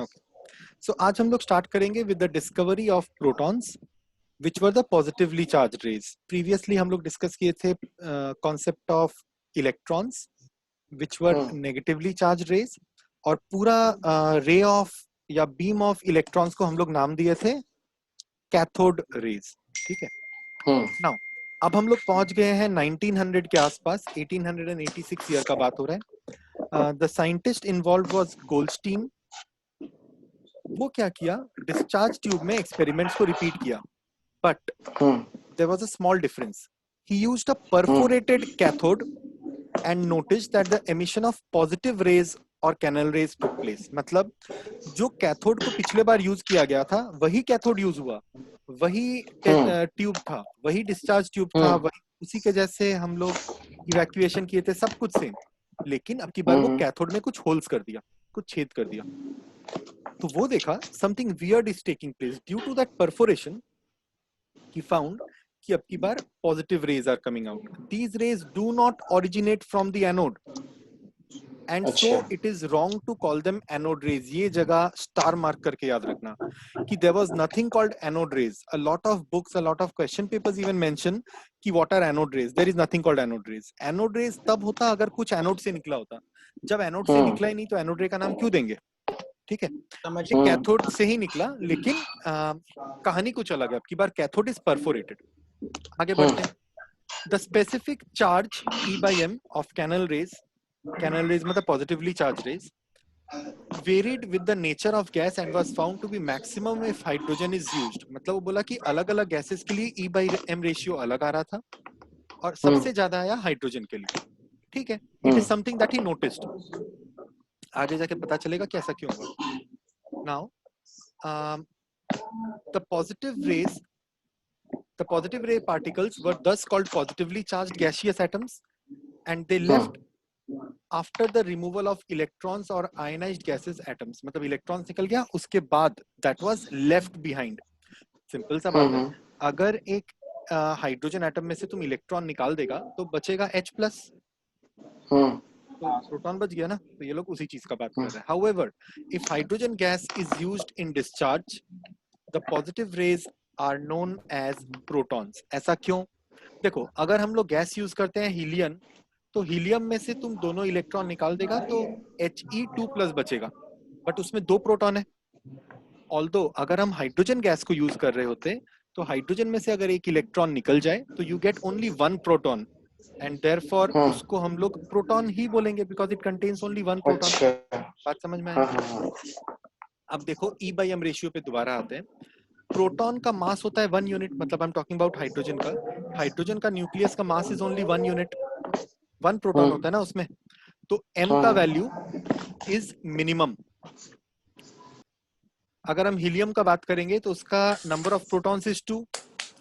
Okay, सो आज हम लोग स्टार्ट करेंगे with the discovery of protons which were the positively charge rays. Previously हम लोग डिस्कस किए थे concept of electrons which were negatively charge rays, और पूरा रे ऑफ या बीम ऑफ इलेक्ट्रॉन्स को हम लोग नाम दिए थे कैथोड रेज. ठीक है. नाउ अब हम लोग पहुंच गए हैं 1900 के आसपास. 1886 ईयर का बात हो रहा है. The scientist involve was Goldstein. वो क्या किया, डिस्चार्ज ट्यूब में एक्सपेरिमेंट्स को रिपीट किया, but there was a small difference. He used a perforated cathode and noticed that the emission of positive rays और कैनल रेज टुक प्लेस. मतलब जो cathode को पिछले बार यूज किया गया था वही कैथोड यूज हुआ, वही ट्यूब था, वही डिस्चार्ज ट्यूब था, वही उसी के जैसे हम लोग इवैक्यूएशन किए थे, सब कुछ सेम. लेकिन अब की बार वो कैथोड में कुछ होल्स कर दिया, कुछ छेद कर दिया. तो वो देखा something weird is taking place due to that perforation. He found कि अब की बार positive rays are coming out. These rays do not originate from the anode and so it is wrong to call them anode rays. ये जगह star mark करके याद रखना कि there was nothing called anode rays. A lot of books, a lot of question papers even mention कि what are anode rays. There is nothing called anode rays. Anode rays तब होता अगर कुछ anode से निकला होता. जब एनोड से निकला ही नहीं तो एनोड रे का नाम क्यों देंगे. ठीक है. ये कैथोड से ही निकला, लेकिन कहानी कुछ अलग है. अब की बार कैथोड इज परफोरेटेड. आगे बढ़ते हैं. The specific charge E by m of canal rays मतलब positively charged rays, varied with the nature of gas and was found to be maximum if hydrogen is used. मतलब वो बोला कि अलग अलग गैसेस के लिए E by m रेशियो अलग आ रहा था और सबसे ज्यादा आया हाइड्रोजन के लिए. ठीक है. It is something that he noticed. आगे जाके पता चलेगा कि ऐसा क्यों हुआ. Now the positive ray particles were thus called positively charged gaseous atoms, and they left after the removal of electrons or ionized gases atoms. मतलब इलेक्ट्रॉन्स निकल गया, उसके बाद that was left behind. Simple सा बात है. अगर एक हाइड्रोजन एटम में से तुम इलेक्ट्रॉन निकाल देगा तो बचेगा H प्लस, तो प्रोटॉन बच गया ना. तो ये लोग उसी चीज का बात कर रहे हैं. However, if hydrogen gas is used in discharge, the positive rays are known as protons. ऐसा क्यों? देखो, अगर हम लोग गैस यूज करते हैं हीलियम, तो हीलियम में से तुम दोनों इलेक्ट्रॉन निकाल देगा तो He2 प्लस बचेगा, बट उसमें 2 प्रोटॉन है. ऑल्दो अगर हम हाइड्रोजन गैस को यूज कर रहे होते तो हाइड्रोजन में से अगर एक इलेक्ट्रॉन निकल जाए तो you get only 1 proton, and therefore उसको हम लोग प्रोटॉन ही बोलेंगे because it contains only 1 proton. बात समझ में आया? अब देखो E by m रेशियो पे दोबारा आते हैं. प्रोटॉन का मास होता है 1 यूनिट, मतलब I am talking about hydrogen का. हाइड्रोजन का न्यूक्लियस का mass is only 1 unit. 1 proton होता है ना उसमें. तो m का वैल्यू इज मिनिमम. अगर हम हीलियम का बात करेंगे तो उसका नंबर ऑफ प्रोटॉन्स इज 2,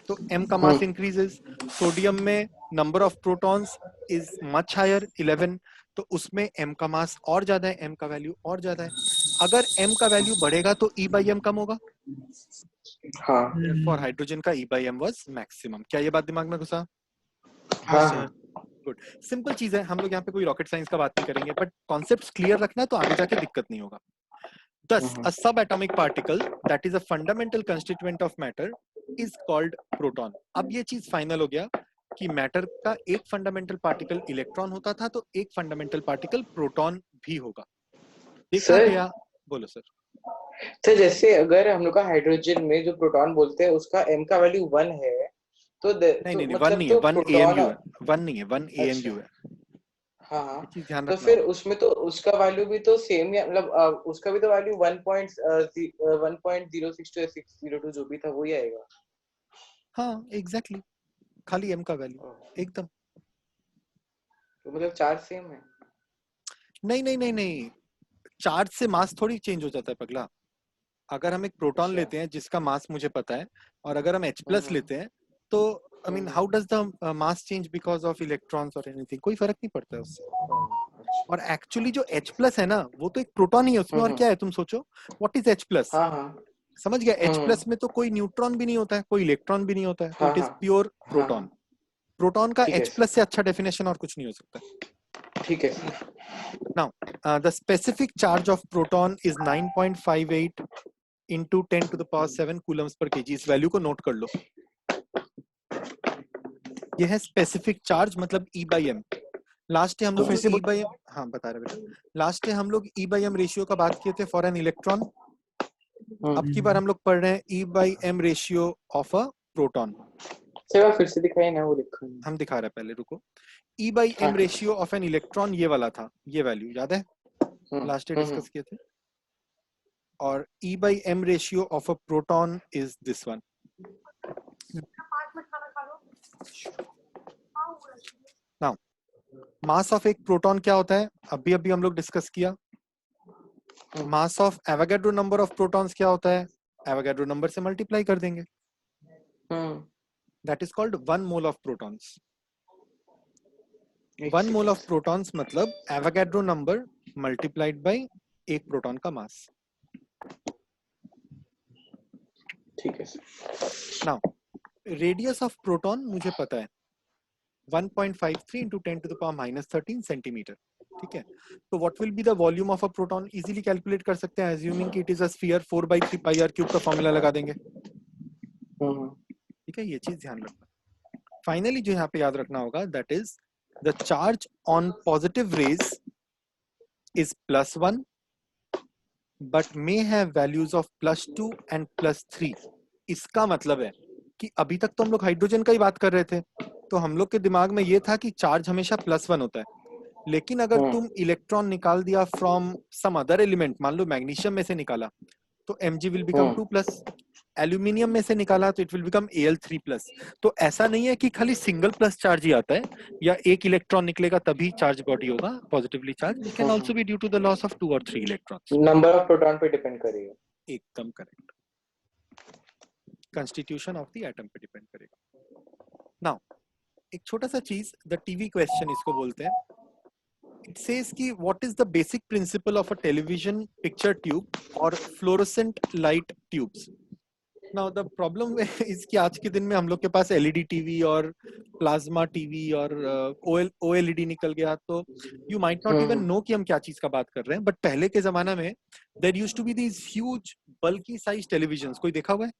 तो m का मास इंक्रीजेस. सोडियम में number of protons is much higher 11, तो उसमें m का मास और ज्यादा है, m का वैल्यू और ज्यादा है. अगर m का वैल्यू बढ़ेगा तो E by m कम होगा. फॉर हाइड्रोजन का E by m was maximum. क्या ये बात दिमाग में घुसा? गुड. सिंपल चीज है. हम लोग यहाँ पे कोई रॉकेट साइंस का बात नहीं करेंगे, बट कॉन्सेप्ट्स क्लियर रखना तो आगे जाके दिक्कत नहीं होगा. Thus, a subatomic particle that is a fundamental constituent of matter is called proton. अब ये चीज फाइनल हो गया कि मैटर का एक फंडामेंटल पार्टिकल इलेक्ट्रॉन होता था तो एक फंडामेंटल पार्टिकल प्रोटॉन भी होगा. देखा गया. बोलो सर. तो जैसे अगर हम लोग का हाइड्रोजन में जो प्रोटॉन बोलते हैं उसका m का वैल्यू 1 है, तो नहीं, मतलब 1 नहीं तो है, 1 प्रोटॉन AMU है. 1 नहीं है, 1 AMU है. हाँ. ये चीज ध्यान तो रखना फिर होगा. उसमें तो उसका वैल्यू भी तो सेम ही, मतलब उसका भी तो वैल्यू 1.062 जो भी था वही आएगा. हाँ एग्जैक्टली, खाली m का वैल्यू एकदम. तो मतलब चार्ज सेम है. नहीं नहीं नहीं नहीं, चार्ज से मास थोड़ी चेंज हो जाता है पगला. अगर हम एक प्रोटॉन लेते हैं जिसका मास मुझे पता है, और अगर हम H प्लस लेते हैं तो I mean how does the mass change because of electrons और एनीथिंग? कोई फर्क नहीं पड़ता है उससे. और एक्चुअली जो H प्लस है ना वो तो एक प्रोटॉन ही है उसमें. और क्या है तुम सोचो, व्हाट इज H प्लस? समझ गया? H प्लस में तो कोई न्यूट्रॉन भी नहीं होता है, कोई इलेक्ट्रॉन भी नहीं होता है, तो it is pure proton. Proton का H प्लस से अच्छा डेफिनेशन और कुछ नहीं हो सकता. ठीक है sir. Now, the specific charge of proton is 9.58 into 10 to the power 7 coulombs per kg. इस वैल्यू को नोट कर लो। यह है स्पेसिफिक चार्ज, मतलब E by M। लास्ट हम लोग E by M, हाँ बता रहे बेटा, लास्ट हम लोग E by M रेशियो का बात किए थे फॉर एन इलेक्ट्रॉन। अब की बार हम लोग पढ़ रहे हैं E by M ratio of a proton. Sir फिर से दिखाइए ना, वो लिखा है। हम दिखा रहे हैं, पहले रुको। E by M ratio of an electron ये वाला था, ये वैल्यू याद है, लास्ट डे डिस्कस किए थे। और E by M ratio of a proton is this one. Now mass of एक प्रोटॉन क्या होता है, अभी अभी हम लोग डिस्कस किया। Mass of Avogadro number of protons क्या होता है, एवोगाड्रो नंबर से मल्टीप्लाई कर देंगे। That is called 1 mole of protons. 1 mole of protons मतलब एवोगाड्रो नंबर मल्टीप्लाइड बाय एक प्रोटॉन का मास। ठीक है sir. Now radius of proton मुझे पता है 1.53 into 10 to the power minus 13 centimetre. ठीक है, तो what will be the volume of a proton, easily calculate कर सकते हैं, अज्यूमिंग कि it is a sphere, 4/3 pi r cube का फॉर्मूला लगा देंगे। ठीक है, ये चीज ध्यान रखना। फाइनली जो यहाँ पे याद रखना होगा, that is the charge on positive raise is +1 but may have values of +2 and +3। इसका मतलब है कि अभी तक तो हम लोग हाइड्रोजन का ही बात कर रहे थे, तो हम लोग के दिमाग में ये था कि चार्ज हमेशा +1 होता है। लेकिन अगर तुम इलेक्ट्रॉन निकाल दिया फ्रॉम सम अदर एलिमेंट, मान लो मैग्नीशियम में से निकाला तो Mg विल बिकम 2+, एल्यूमिनियम में से निकाला तो इट विल बिकम Al3+। तो ऐसा नहीं है कि खाली सिंगल प्लस चार्ज ही आता है या एक इलेक्ट्रॉन निकलेगा तभी चार्ज बॉडी होगा positively charge. It can also be due to the loss of 2 और 3 इलेक्ट्रॉन्स। नंबर ऑफ प्रोटॉन पे डिपेंड करेगा। एकदम correct, constitution of the atom पे डिपेंड करेगा। नाउ एक छोटा सा चीज, द टीवी क्वेश्चन इसको बोलते हैं। इट सेज कि what is the basic principle of a television picture tube और fluorescent light tubes. Now the problem is कि आज के दिन में हम लोग के पास एलईडी टीवी और प्लाज्मा टीवी और ओएलईडी निकल गया, तो you might not even know कि हम क्या चीज का बात कर रहे हैं। बट पहले के जमाना में there used to be these huge bulky size televisions. कोई देखा हुआ है?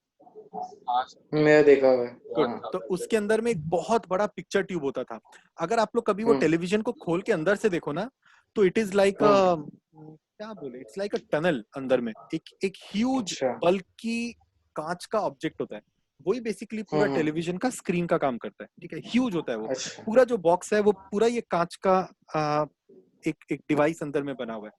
मैं देखा हुआ है। गुड। तो उसके अंदर में एक बहुत बड़ा पिक्चर ट्यूब होता था। अगर आप लोग कभी वो टेलीविजन को खोल के अंदर से देखो ना, तो इट इज लाइक क्या बोले, इट्स लाइक अ टनल। अंदर में एक ह्यूज बल्की कांच का ऑब्जेक्ट होता है, वही बेसिकली पूरा टेलीविजन का स्क्रीन का काम करता है। ठीक है, ह्यूज होता है वो। पूरा जो बॉक्स है वो पूरा ये कांच का एक डिवाइस अंदर में बना हुआ है,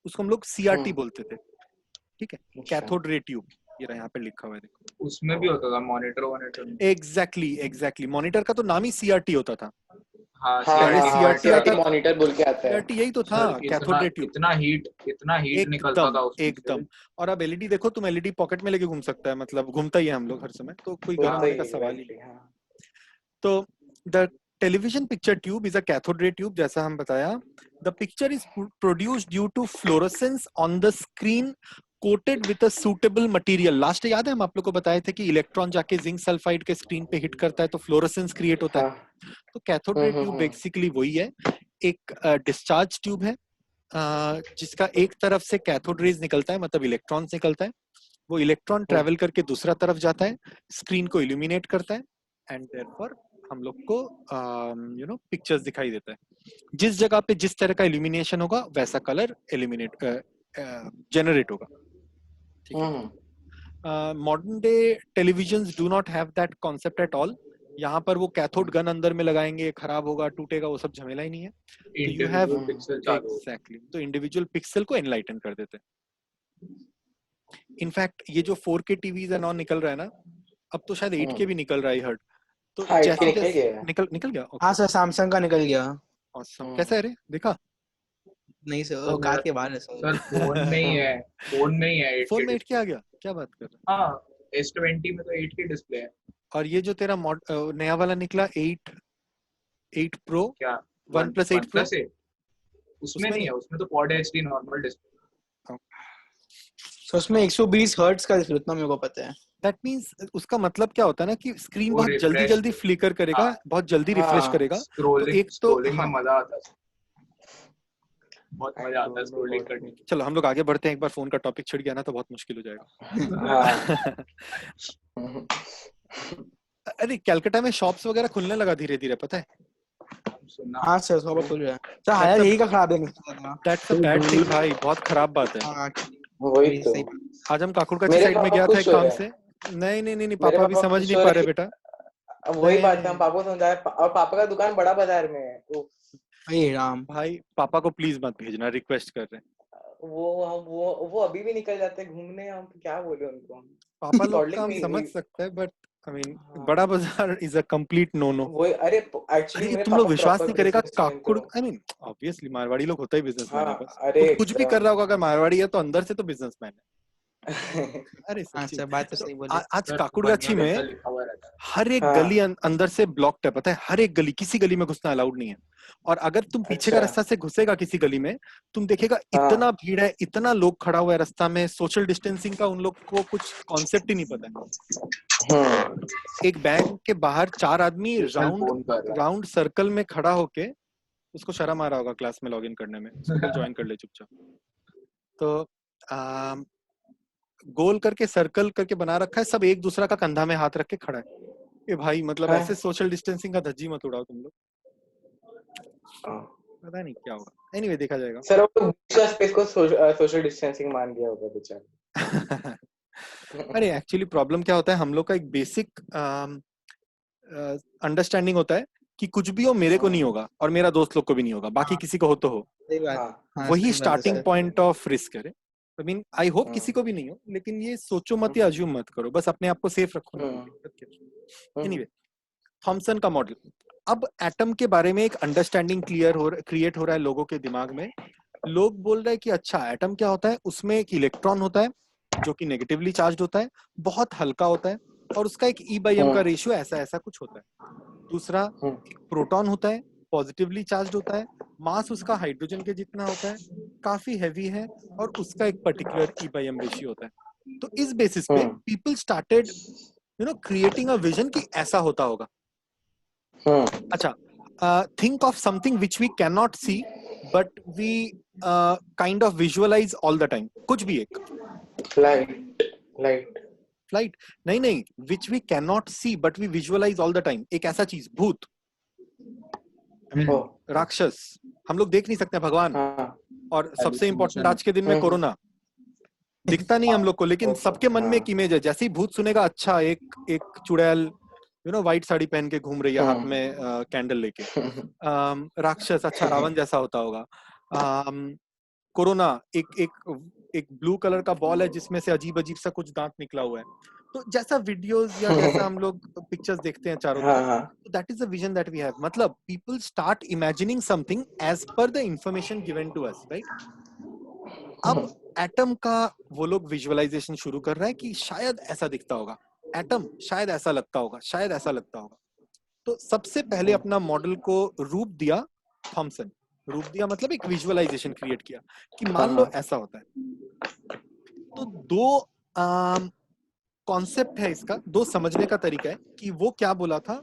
उसको हम लोग सीआरटी बोलते थे। ठीक है, कैथोड रे ट्यूब, ये रहा यहाँ पे लिखा हुआ है देखो। उसमें भी होता था मॉनिटर। एग्जैक्टली मॉनिटर का तो नाम ही सीआरटी होता था। हाँ, सीआरटी मॉनिटर बोल के आता है। सीआरटी यही तो था, कैथोड रे ट्यूब। इतना हीट निकलता था उसमें एकदम। और अब एलईडी देखो तुम, एलईडी पॉकेट में लेके घूम सकता है, मतलब घूमता ही है हम लोग हर समय, तो कोई गर्म होने का सवाल ही नहीं। तो the television picture tube is a cathode ray tube, जैसा हम बताया। The picture is produced due to fluorescence on the screen coated with a suitable material. Last याद है हम आप लोग को बताए थे कि इलेक्ट्रॉन जाके जिंक सल्फाइड के स्क्रीन पे हिट करता है तो फ्लोरोसेंस क्रिएट होता है। तो कैथोड रे ट्यूब बेसिकली वही है, एक डिस्चार्ज ट्यूब है जिसका एक तरफ से कैथोड रेज निकलता है, मतलब इलेक्ट्रॉन्स निकलता है। वो इलेक्ट्रॉन ट्रेवल करके दूसरा तरफ जाता है, स्क्रीन को इल्यूमिनेट करता है, एंड देयरफॉर हम लोग को पिक्चर्स दिखाई देता है। जिस जगह पे जिस तरह का इल्यूमिनेशन होगा वैसा कलर इल्यूमिनेट जनरेट होगा। Modern day televisions do not have that concept at all. यहाँ पर वो कैथोड गन अंदर में लगाएंगे, खराब होगा, टूटेगा, वो सब झमेला ही नहीं है। तो यू हैव एग्जैक्टली, तो इंडिविजुअल पिक्सल को एनलाइटन कर देते हैं। इनफैक्ट ये जो 4K टीवीज है नॉन निकल रहा है ना, अब तो शायद 8K भी निकल रहा है हर्ट। तो जैसे निकल गया। हाँ सर, सैमसंग का निकल गया। ऑसम। कैसा है रे, देखा? नहीं सर, औकात के बाहर है सर। फोन में ही है। फोन में 8K आ गया, क्या बात कर रहा है? हाँ, S20 में तो 8K डिस्प्ले है। और ये जो तेरा नया वाला निकला 8 Pro, क्या OnePlus 8 Pro, उसमें नहीं है, उसमें तो Quad HD नॉर्मल डिस्प्ले। तो उसमें 120 हर्ट्ज का डिस्प्ले, उतना मेरे को पता है। दैट मींस उसका मतलब क्या होता है ना कि स्क्रीन बहुत जल्दी फ्लिकर करेगा, बहुत जल्दी रिफ्रेश करेगा। तो एक तो मजा आता है। बहुत मजा आता है स्क्रोलिंग करने की। चलो हम लोग आगे बढ़ते हैं, एक बार फोन का टॉपिक छिड़ गया ना तो बहुत मुश्किल हो जाएगा। हाँ अरे कलकत्ता में शॉप्स वगैरह खुलने लगा धीरे धीरे, पता है? सुनना हाँ सर, सब खुल रहा है सर। हायर यही का खराब है दैट्स अ बैड थिंग भाई, बहुत खराब बात है। हाँ, वही तो। सही। आज हम काकुड़का मेरे साइड में पापा गया था खुश एक हो काम रहे से। हैं। नहीं नहीं नहीं नहीं, मेरे पापा अभी पापा समझ खुश नहीं हो पा रहे रहे कि बेटा। अब वही नहीं बात है, नहीं हम पापा को समझाए और पापा का दुकान बड़ा बाजार में है। तो हे राम। भाई, पापा को प्लीज मत भेजना, रिक्वेस्ट कर रहे हैं। वो अभी भी निकल जाते हैं घूमने, हम क्या बोले उनको। पापा लोग का टॉर्लिंग हम में समझ वही। सकते हैं, बट आई मीन हाँ Bada Bazaar is a complete no no. वही, अरे एक्चुअली अरे मेरे तुम लोग पापा विश्वास प्रॉपर नहीं करेगा, बिजनेसमैन तो। काकुड़ आई मीन ऑब्वियसली मारवाड़ी लोग होता ही बिजनेसमैन है, हाँ बस अरे वो कुछ भी कर एकदम। रहा होगा, अगर मारवाड़ी है तो अंदर से तो बिजनेसमैन है। अरे हाँ सच्ची सर, में। बात तो तो सही बोले। आज सर काकुड़गाछी बढ़िया में बिल्डर लिखा हुआ रहता है। हर एक हाँ गली अंदर से ब्लॉक्ड है, पता है? हर एक गली, किसी गली में घुसना अलाउड नहीं है। और अगर तुम पीछे का अच्छा। रास्ता से घुसेगा किसी गली में, तुम देखेगा हाँ इतना भीड़ है, इतना लोग खड़ा हुआ है रास्ता में, सोशल डिस्टेंसिंग का उन लोग को कुछ कॉन्सेप्ट ही नहीं पता है। हम्म एक बैंक के बाहर 4 आदमी ट्यूशन राउंड फोन कर रहा है। राउंड सर्कल में खड़ा होके, उसको शर्म आ रहा होगा क्लास में लॉगिन करने में, उसको बोल ज्वाइन कर ले चुपचाप। तो आम, गोल करके सर्कल करके बना रखा है, सब एक दूसरा का कंधा में हाथ रख के खड़ा है। ए भाई, मतलब ऐसे हाँ सोशल डिस्टेंसिंग का धज्जी मत उड़ाओ तुम लोग, हाँ। पता नहीं क्या होगा। एनीवे देखा जाएगा। सर वो दूसरा स्पेस को सोशल डिस्टेंसिंग मान गया होगा बेचारा। अरे एक्चुअली प्रॉब्लम क्या होता है, हम लोग का एक बेसिक अंडरस्टैंडिंग होता है कि कुछ भी हो मेरे को नहीं होगा और मेरा दोस्त लोग को भी नहीं होगा, बाकी हाँ किसी को हो तो हो। सही बात। हाँ हाँ वही सही बात है starting sir. Point of risk है। आई मीन आई होप हम्म किसी को भी नहीं हो, लेकिन ये सोचो मत या अज्यूम मत करो, बस अपने आप को सेफ रखो ना। हम्म एनीवे, थॉमसन का मॉडल। अब एटम के बारे में एक अंडरस्टैंडिंग क्रिएट हो रहा है लोगों के दिमाग में। लोग बोल रहे हैं कि अच्छा एटम क्या होता है, उसमें एक इलेक्ट्रॉन होता है जो कि नेगेटिवली चार्ज होता है, बहुत हल्का होता है, और उसका एक ई बाई एम का रेशियो ऐसा ऐसा कुछ होता है। दूसरा, एक प्रोटॉन होता है, पॉजिटिवली चार्ज होता है, मास उसका हाइड्रोजन के जितना होता है, काफी हैवी है, और उसका एक particular e by m ratio होता है। तो इस बेसिस पे people started creating a vision कि ऐसा होता होगा। अच्छा, think of something which we cannot see but we kind of visualize all the time, कुछ भी एक लाइट लाइट। फ्लाइट नहीं नहीं, which we cannot see but we visualize all the time, एक ऐसा चीज, भूत, ओ राक्षस, हम लोग देख नहीं सकते, भगवान, हाँ और सबसे इंपॉर्टेंट Hallucination। आज के दिन में कोरोना, दिखता नहीं हम लोग को, लेकिन सबके मन में एक हाँ इमेज है। जैसे ही भूत सुनेगा, अच्छा एक एक चुड़ैल व्हाइट साड़ी पहन के घूम रही है, हाथ में कैंडल लेके। राक्षस, अच्छा रावण जैसा होता होगा। कोरोना, एक ब्लू कलर का बॉल है जिसमें से अजीब अजीब सा कुछ दांत निकला हुआ है। तो जैसा वीडियोस या जैसा हम लोग पिक्चर्स देखते हैं चारों हाँ तरफ, हाँ that is the vision that we have. मतलब people start imagining something as per the information given to us, right? अब एटम का वो लोग विजुअलाइजेशन शुरू कर रहा है कि शायद ऐसा दिखता होगा एटम, शायद ऐसा लगता होगा, शायद ऐसा लगता होगा। तो सबसे पहले अपना मॉडल को रूप दिया थॉमसन। रूप दिया मतलब एक विजुअलाइजेशन क्रिएट किया कि मान लो ऐसा होता है। तो दो कॉन्सेप्ट है इसका, दो समझने का तरीका है कि वो क्या बोला था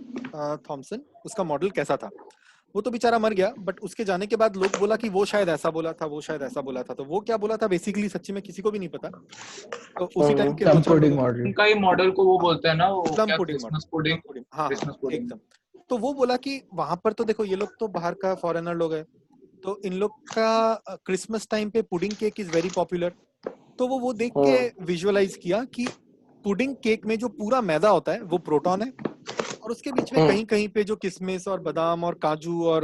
थॉमसन, उसका मॉडल कैसा था। वो तो बेचारा मर गया, बट उसके जाने के बाद लोग बोला कि वो शायद ऐसा बोला था, वो शायद ऐसा बोला था। तो वो क्या बोला था बेसिकली सच्ची में किसी को भी नहीं पता। तो उसी टाइम के दो चार पुडिंग लोगों मॉडल। उनका ही मॉडल को वो बोलते हैं ना, वो प्लम क्या पुडिंग क्रिसमस मॉडल, पुडिंग। हाँ क्रिसमस पुडिंग। एकदम। तो वो बोला कि वहां पर तो देखो, ये लोग तो बाहर का फॉरेनर लोग है, तो इन लोग का क्रिसमस टाइम पे pudding cake is very popular. तो वो देख के विजुअलाइज किया कि पुडिंग केक में जो पूरा मैदा होता है वो प्रोटॉन है, और उसके बीच में कहीं कहीं पे जो किशमिश और बादाम और काजू और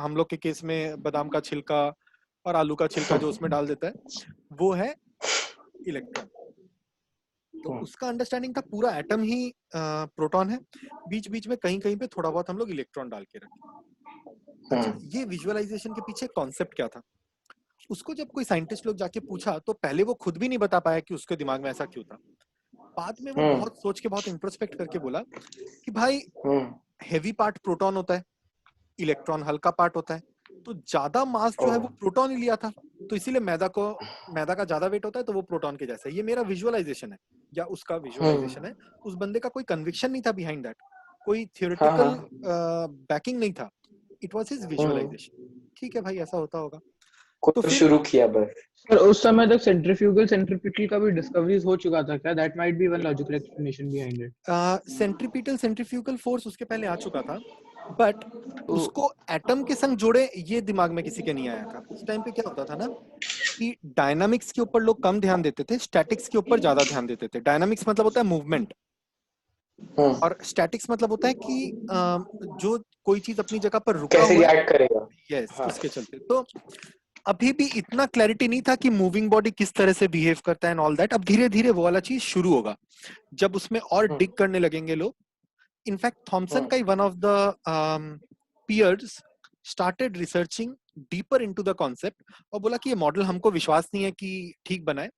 हम लोग के केस में बादाम का छिलका और आलू का छिलका जो उसमें डाल देता है, वो है इलेक्ट्रॉन। तो उसका अंडरस्टैंडिंग था पूरा एटम ही प्रोटॉन है, बीच बीच में कहीं कहीं पे थोड़ा बहुत हम लोग इलेक्ट्रॉन डाल के रखें। अच्छा, ये विजुअलाइजेशन के पीछे कॉन्सेप्ट क्या था? उसको जब कोई साइंटिस्ट लोग जाके पूछा तो पहले वो खुद भी नहीं बता पाया कि उसके दिमाग में ऐसा क्यों था। बाद में वो बहुत सोच के, बहुत इंट्रोस्पेक्ट करके बोला कि भाई हेवी पार्ट प्रोटॉन होता है, इलेक्ट्रॉन हल्का पार्ट होता है, तो ज्यादा मास जो है वो प्रोटॉन ही लिया था, तो इसीलिए मैदा का ज्यादा वेट होता है, तो वो प्रोटॉन के जैसा है। ये मेरा विजुअलाइजेशन है या उसका विजुअलाइजेशन है। उस बंदे का कोई कन्विक्शन नहीं था बिहाइंड दैट, कोई थियोरेटिकल बैकिंग नहीं था, इट वाज हिज विजुअलाइजेशन। ठीक है भाई, ऐसा होता होगा। कुछ फिर शुरू किया बस। सर उस समय तक सेंट्रीफ्यूगल का भी डिस्कवरीज हो चुका था क्या? That might be one logical explanation behind it. Centripetal force उसके पहले आ चुका था, बट तो उसको एटम के संग जोड़े ये दिमाग में किसी के नहीं आया था। उस टाइम पे क्या होता था ना कि डायनामिक्स के ऊपर लोग कम ध्यान देते थे, स्टैटिक्स के ऊपर ज्यादा ध्यान देते थे। डायनामिक्स मतलब होता है मूवमेंट, और स्टैटिक्स मतलब होता है कि जो कोई चीज अपनी जगह पर रुका कैसे हुआ है, रिएक्ट करेगा। यस, हाँ उसके चलते। तो अभी भी इतना क्लैरिटी नहीं था कि मूविंग बॉडी किस तरह से बिहेव करता है एंड ऑल दैट। अब धीरे धीरे वो वाला चीज शुरू होगा जब उसमें और डिग करने लगेंगे लोग। इनफैक्ट थॉमसन का ही one of the peers started researching deeper into the concept और बोला कि ये मॉडल हमको विश्वास नहीं है कि ठीक बना है,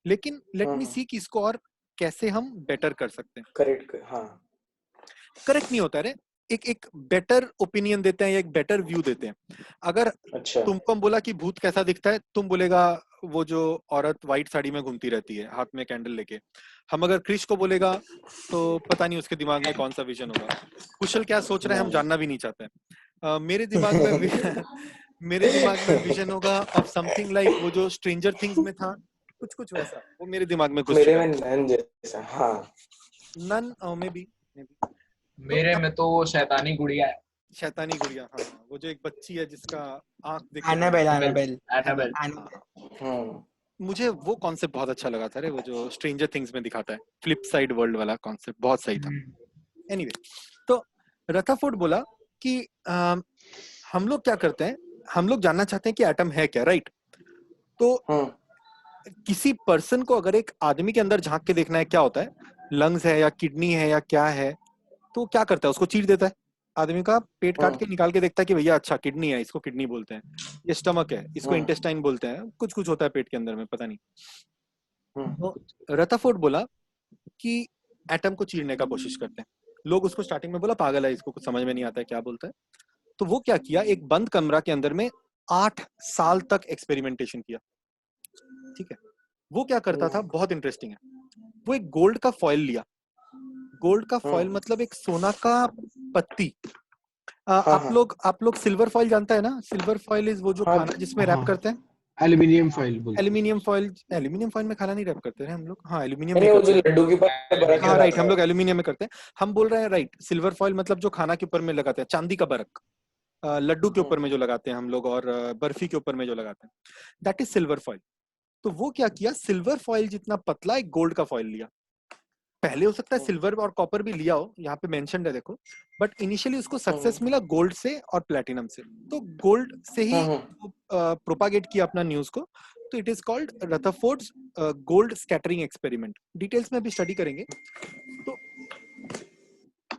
लेकिन लेट मी सी कि इसको और कैसे हम बेटर कर सकते हैं। करेक्ट। हाँ करेक्ट नहीं होता रे, एक बेटर ओपिनियन देते हैं या एक बेटर व्यू देते हैं। अगर अच्छा तुमको हम बोला कि भूत कैसा दिखता है, तुम बोलेगा वो जो औरत व्हाइट साड़ी में घूमती रहती है हाथ में कैंडल लेके। हम अगर क्रिश को बोलेगा तो पता नहीं उसके दिमाग में कौन सा विजन होगा। कुशल क्या सोच रहे हैं हम जानना भी नहीं चाहते हैं। मेरे दिमाग में मेरे दिमाग में विजन होगा ऑफ समथिंग लाइक वो जो स्ट्रेंजर थिंग्स में था, कुछ कुछ वैसा वो मेरे दिमाग में घुस मेरे चुका में है। नन जैसा। हाँ नन मे बी। तो मेरे अब में तो वो शैतानी गुड़िया है। शैतानी गुड़िया, हाँ वो जो एक बच्ची है जिसका आंख देख के एनाबेल डर एनाबेल एनाबेल। हम्म मुझे वो कॉन्सेप्ट बहुत अच्छा लगा था रे, वो जो स्ट्रेंजर थिंग्स में दिखाता है फ्लिप साइड वर्ल्ड वाला कॉन्सेप्ट, बहुत सही था। एनीवे, तो रथरफोर्ड बोला कि हम लोग क्या करते हैं, हम लोग जानना चाहते हैं कि एटम है क्या, राइट? तो किसी पर्सन को अगर एक आदमी के अंदर झांक के देखना है क्या होता है, लंग्स है या किडनी है या क्या है, तो क्या करता है? उसको चीर देता है। आदमी का पेट काट के निकाल के देखता है कि भैया अच्छा किडनी है, इसको किडनी बोलते हैं। ये स्टमक है, इसको इंटेस्टाइन बोलते हैं। कुछ कुछ होता है पेट के अंदर में, पता नहीं। तो रथरफोर्ड बोला कि एटम को चीरने का कोशिश करते हैं। लोग उसको स्टार्टिंग में बोला पागल है, इसको कुछ समझ में नहीं आता है क्या बोलता है। तो वो क्या किया, एक बंद कमरा के अंदर में 8 साल तक एक्सपेरिमेंटेशन किया। ठीक है, वो क्या करता था, बहुत इंटरेस्टिंग है। वो एक गोल्ड का फॉइल लिया। गोल्ड का फॉइल मतलब एक सोना का पत्ती। आप लोग सिल्वर फॉइल जानता है ना? सिल्वर फॉइल इज वो जो हाँ खाना जिसमें रैप करते हैं। एल्यूमिनियम फॉइल बोलते हैं। एल्यूमिनियम फॉइल में खाना नहीं रैप करते हैं हम लोग। हाँ एल्यूमिनियम में नहीं, वो करते जो हैं। लड्डू के ऊपर बरक हाँ राइट, लगाता हम है। लोग एल्यूमिनियम में करते हैं। हम बोल रहे हैं राइट, सिल्वर फॉइल मतलब जो खाना के ऊपर में लगाते हैं, चांदी का बरक। लड्डू के ऊपर में जो लगाते हैं हम लोग, और बर्फी के ऊपर में जो लगाते हैं, दैट इज सिल्वर फॉइल। तो वो क्या किया, सिल्वर फॉइल जितना पतला एक गोल्ड का फॉइल लिया। पहले हो सकता है सिल्वर और कॉपर भी लिया हो, यहाँ पे मेंशन्ड है देखो, बट इनिशियली उसको सक्सेस मिला गोल्ड से और प्लेटिनम से। तो गोल्ड से ही प्रोपागेट किया अपना न्यूज को। तो it is called Rutherford's gold scattering experiment. Details में अभी स्टडी करेंगे। तो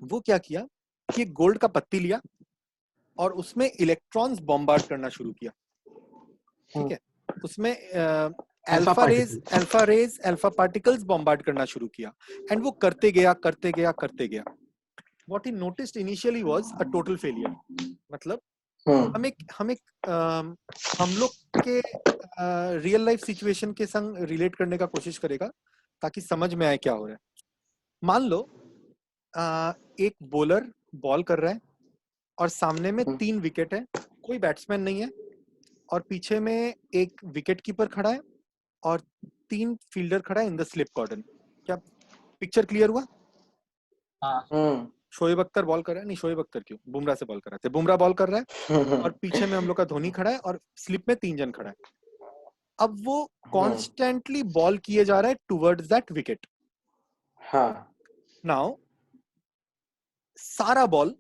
वो क्या किया कि गोल्ड का पत्ती लिया और उसमें इलेक्ट्रॉन्स बॉम्बार्ड करना शुरू किया। ठीक है, उसमें alpha rays alpha particles bombard करना शुरू किया। एंड वो करते गया करते गया करते गया। What he noticed initially was a total failure. मतलब हम लोग के रियल लाइफ सिचुएशन के संग रिलेट करने का कोशिश करेगा ताकि समझ में आए क्या हो रहा है। मान लो एक बॉलर बॉल कर रहा है और सामने में 3 विकेट है, कोई बैट्समैन नहीं है, और पीछे में एक विकेट कीपर खड़ा है और 3 फील्डर खड़ा है इन द स्लिप कॉर्डन। क्या पिक्चर क्लियर हुआ? हाँ। शोएब अख्तर बॉल कर रहा है, नहीं शोएब अख्तर क्यों, बुमराह से बॉल कर रहा है, बुमराह बॉल कर रहा है और पीछे में हम लोग का धोनी खड़ा है और स्लिप में 3 जन खड़ा है। अब वो कॉन्स्टेंटली बॉल किए जा रहा है टुवर्ड्स दैट विकेट। नाउ सारा बॉल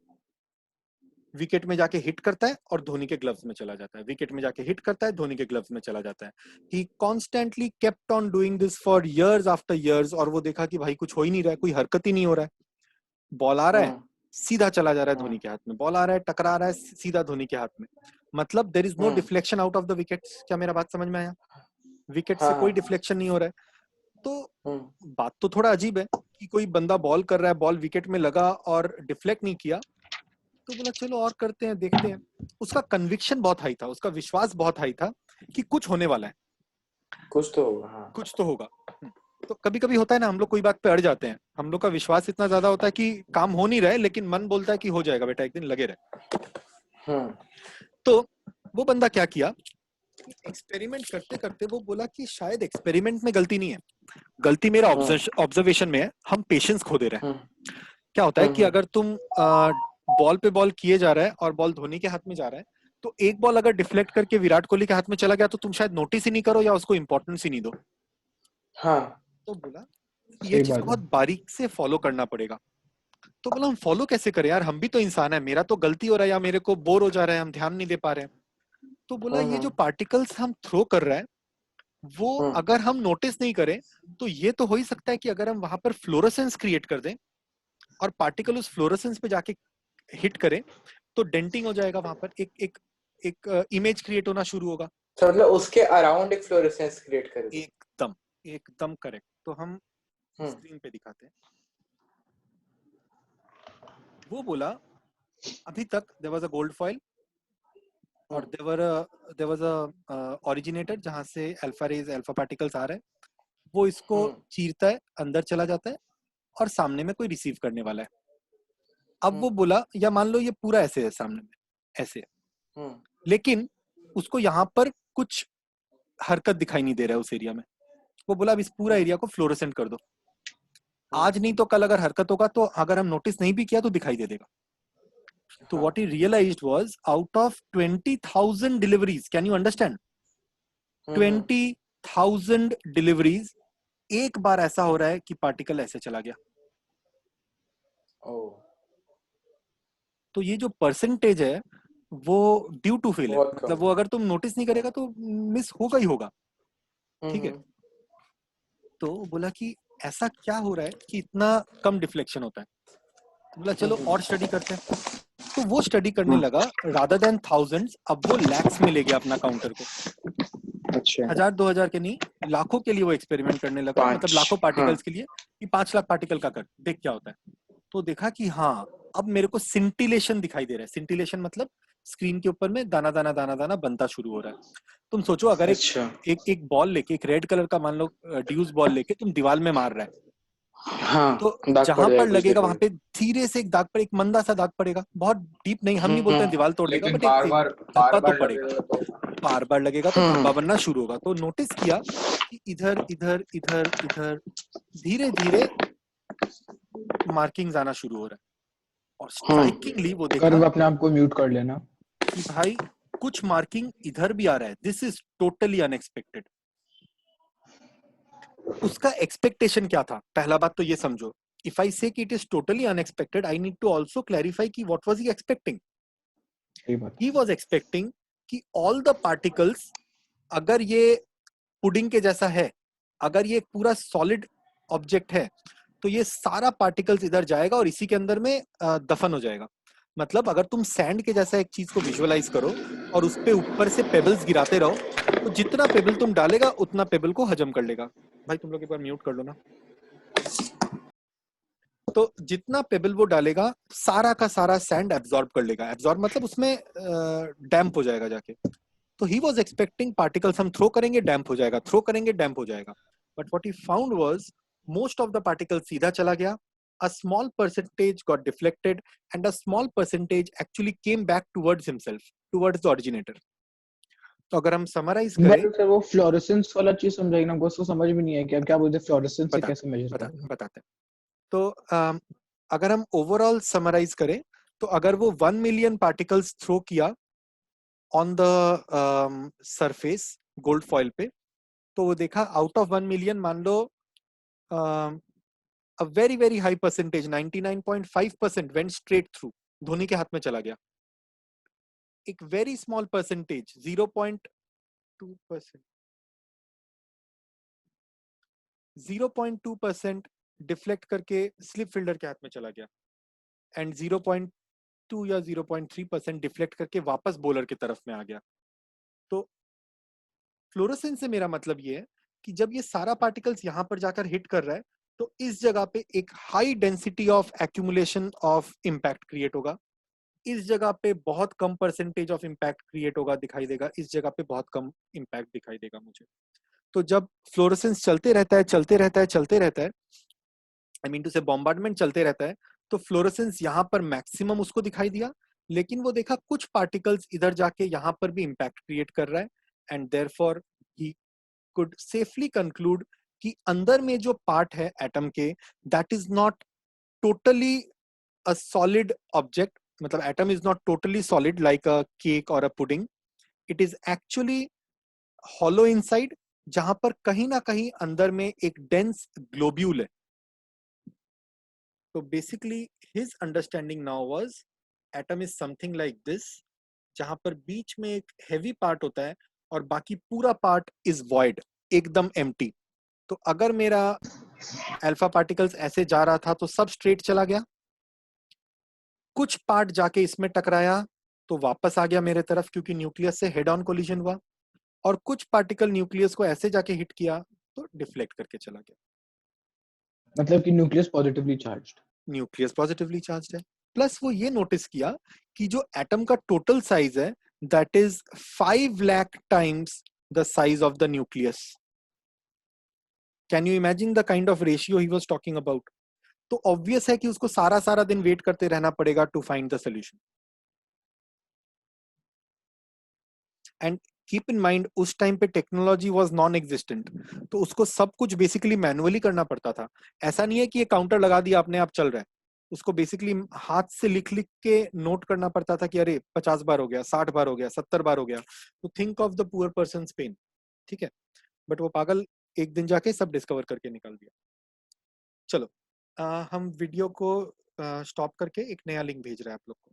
विकेट में जाके हिट करता है और धोनी के ग्लव्स में चला जाता है, विकेट में जाके हिट करता है, धोनी के ग्लव्स में चला जाता है। He constantly kept on doing this for years after years. और वो देखा कि भाई कुछ हो ही नहीं रहा है, कोई हरकत ही नहीं हो रहा है। बॉल आ रहा है, सीधा चला जा रहा है धोनी के हाथ में, बॉल आ रहा है, टकरा रहा है, सीधा धोनी के हाथ में। मतलब there is no deflection out of the wickets. क्या मेरा बात समझ में आया? विकेट से कोई डिफ्लेक्शन नहीं हो रहा है। तो बात तो थोड़ा अजीब है कि कोई बंदा बॉल कर रहा है, बॉल विकेट में लगा और डिफ्लेक्ट नहीं किया। तो बोला चलो और करते हैं, देखते हैं। उसका कन्विक्शन बहुत हाई था, उसका विश्वास बहुत हाई था कि कुछ होने वाला है, कुछ तो होगा। कुछ तो होगा। तो कभी कभी होता है ना, हम लोग कोई बात पे अड़ जाते हैं, हम लोग का विश्वास इतना ज्यादा होता है कि काम हो नहीं रहा है, लेकिन मन बोलता है कि हो जाएगा बेटा, एक दिन लगे रहे। तो वो बंदा क्या किया, एक्सपेरिमेंट करते करते वो बोला कि शायद एक्सपेरिमेंट में गलती नहीं है, गलती मेरा ऑब्जर्वेशन में है, हम पेशेंस खो दे रहे हैं। क्या होता है कि अगर तुम बॉल पे बॉल किए जा रहा है और बॉल धोनी के हाथ में जा रहा है, तो एक बॉल अगर डिफ्लेक्ट करके विराट कोहली के हाथ में चला गया तो तुम शायद नोटिस ही नहीं करो या उसको इंपॉर्टेंस ही नहीं दो। हाँ तो बोला ये चीज बहुत बारीक से फॉलो करना पड़ेगा। तो बोला हम फॉलो कैसे करें यार, हम भी तो इंसान है, मेरा तो गलती हो रहा है या मेरे को बोर हो जा रहा है, हम ध्यान नहीं दे पा रहे हैं। तो बोला ये जो पार्टिकल्स हम थ्रो कर रहे हैं वो अगर हम नोटिस नहीं करें तो ये तो हो ही सकता है कि अगर हम वहां पर फ्लोरोसेंस क्रिएट कर दें और पार्टिकल उस फ्लोरोसेंस पे जाके हिट करे तो डेंटिंग हो जाएगा, वहां पर एक इमेज क्रिएट होना शुरू होगा। तो मतलब उसके अराउंड एक फ्लोरेसेंस क्रिएट कर दे। एकदम करेक्ट। तो हम स्क्रीन पे दिखाते हैं। वो बोला अभी तक there was a gold foil और देयर वाज अ ओरिजिनेटर जहां से अल्फा रेज अल्फा पार्टिकल्स आ रहे हैं, वो इसको चीरता है, अंदर चला जाता है और सामने में कोई रिसीव करने वाला है। अब वो बोला या मान लो ये पूरा ऐसे है, सामने में ऐसे है, लेकिन उसको यहाँ पर कुछ हरकत दिखाई नहीं दे रहा है उस एरिया में। वो बोला अब इस पूरा एरिया को फ्लोरोसेंट कर दो, आज नहीं तो कल अगर हरकत होगा तो अगर हम नोटिस नहीं भी किया तो दिखाई दे देगा। तो what he realized was out of 20,000 deliveries, can you understand? 20,000 deliveries, एक बार ऐसा हो रहा है कि पार्टिकल ऐसे चला गया। तो ये जो परसेंटेज है वो ड्यू टू फेल है, मतलब वो अगर तुम नोटिस नहीं करेगा तो मिस होगा ही होगा। ठीक है, तो बोला कि ऐसा क्या हो रहा है कि इतना कम डिफ्लेक्शन होता है। तो बोला चलो और स्टडी करते हैं। तो वो स्टडी करने लगा, रादर देन थाउजेंड्स अब वो लैक्स में ले गया अपना काउंटर को। अच्छा 1000-2000 के नहीं, लाखों के लिए वो एक्सपेरिमेंट करने लगा, मतलब लाखों पार्टिकल्स के लिए कि 5 लाख पार्टिकल का कर देख क्या होता है। तो देखा कि हाँ अब मेरे को सिंटिलेशन दिखाई दे रहा है। सिंटिलेशन मतलब स्क्रीन के ऊपर में दाना दाना दाना दाना बनता शुरू हो रहा है। तुम सोचो अगर एक बॉल लेके, एक रेड कलर का मान लो ड्यूस बॉल लेके तुम दीवार में मार रहा है, हाँ, तो जहां पर लगेगा वहां पे धीरे से एक दाग पर, एक मंदा सा दाग पड़ेगा, बहुत डीप नहीं, हम नहीं बोलते हैं दीवार तोड़ देगा, बट एक धब्बा तो पड़ेगा, बार बार लगेगा तो धब्बा बनना शुरू होगा। तो नोटिस किया कि इधर इधर इधर इधर धीरे धीरे मार्किंग्स आना शुरू हो रहा है। और स्ट्राइकिंगली वो देखा, कर्व अपने आप को म्यूट कर लेना, कि भाई कुछ मार्किंग इधर भी आ रहा है। This is totally unexpected. उसका एक्सपेक्टेशन क्या था, पहला बात तो ये समझो, if I say कि it is totally unexpected, I need to also clarify कि what was he expecting. He was expecting कि all the particles, अगर ये पुडिंग के जैसा है, अगर ये एक पूरा सॉलिड ऑब्जेक्ट है, तो ये सारा पार्टिकल्स इधर जाएगा और इसी के अंदर में दफन हो जाएगा। मतलब अगर तुम सैंड के जैसा एक चीज को विजुअलाइज करो और उस पे ऊपर से पेबल्स गिराते रहो, तो जितना पेबल तुम डालेगा उतना पेबल को हजम कर लेगा। भाई तुम लोग एक बार म्यूट कर लो ना। तो जितना पेबल वो डालेगा सारा का सारा सैंड एब्जॉर्ब कर लेगा। एब्जॉर्ब मतलब उसमें डैम्प हो जाएगा जाके। तो ही वाज एक्सपेक्टिंग पार्टिकल्स हम थ्रो करेंगे डैम्प हो जाएगा, थ्रो करेंगे डैम्प हो जाएगा। But what he found was most of the particles सीधा चला गया, a small percentage got deflected and a small percentage actually came back towards himself, towards the originator. तो अगर हम समराइज करें, सर वो फ्लोरेसेंस वाला चीज समझाइए ना, उसको समझ में नहीं है कि आप क्या बोलते हैं, फ्लोरेसेंस से कैसे मेजर करते हैं। बताते हैं। तो अगर हम ओवरऑल समराइज करें तो अगर वो 1 मिलियन पार्टिकल्स थ्रो किया on the surface gold foil पे, तो वो देखा आउट ऑफ 1 मिलियन मान लो a very very high percentage 99.5% went straight through, Dhoni के हाथ में चला गया। एक very small percentage 0.2% डिफ्लेक्ट करके स्लिप फील्डर के हाथ में चला गया एंड 0.2 या 0.3% डिफ्लेक्ट करके वापस बॉलर की तरफ में आ गया। तो फ्लोरोसेंस से मेरा मतलब ये है कि जब ये सारा पार्टिकल्स यहां पर जाकर हिट कर रहा है तो इस जगह पे एक high density of accumulation of impact create होगा, इस जगह पे बहुत कम परसेंटेज ऑफ इंपैक्ट क्रिएट होगा, दिखाई देगा, इस जगह पे बहुत कम इंपैक्ट दिखाई देगा मुझे। तो जब फ्लोरोसेंस चलते रहता है, आई मीन टू से बॉम्बार्डमेंट चलते रहता है, तो फ्लोरोसेंस यहाँ पर मैक्सिमम उसको दिखाई दिया, लेकिन वो देखा कुछ पार्टिकल्स इधर जाके यहाँ पर भी इंपैक्ट क्रिएट कर रहा है and therefore he could safely conclude कि अंदर में जो पार्ट है एटम के, that is not totally a solid object, मतलब atom is not totally solid like a cake और a pudding, it is actually hollow inside, जहां पर कहीं ना कहीं अंदर में एक डेंस ग्लोब्यूल है. तो basically his understanding now was atom is something like this, जहां पर बीच में एक हेवी पार्ट होता है और बाकी पूरा पार्ट इज वॉइड, एकदम एम्प्टी. तो अगर मेरा अल्फा पार्टिकल्स ऐसे जा रहा था तो सब स्ट्रेट चला गया, कुछ पार्ट जाके इसमें टकराया तो वापस आ गया मेरे तरफ क्योंकि न्यूक्लियस से हेड ऑन कोलिजन हुआ, और कुछ पार्टिकल न्यूक्लियस को ऐसे जाके हिट किया तो डिफ्लेक्ट करके चला गया. मतलब कि nucleus positively charged. Nucleus positively charged है. प्लस वो ये नोटिस किया कि जो एटम का टोटल साइज है that is 5 lakh times the size of the nucleus. Can you imagine the kind of ratio he was talking about? तो ऑब्वियस है कि उसको सारा सारा दिन वेट करते रहना पड़ेगा to find the solution. And keep in mind उस टाइम पे टेक्नोलॉजी वाज नॉन एग्जिस्टेंट, तो उसको सब कुछ बेसिकली मैनुअली करना पड़ता था. ऐसा नहीं है कि ये काउंटर लगा दिया अपने आप चल रहा है, उसको बेसिकली हाथ से लिख लिख के नोट करना पड़ता था कि अरे 50 बार हो गया, 60 बार हो गया, 70 बार हो गया. तो think of the poor person pain. ठीक है, बट वो पागल एक दिन जाके सब डिस्कवर करके निकाल दिया. चलो हम वीडियो को स्टॉप करके एक नया लिंक भेज रहे हैं आप लोग को.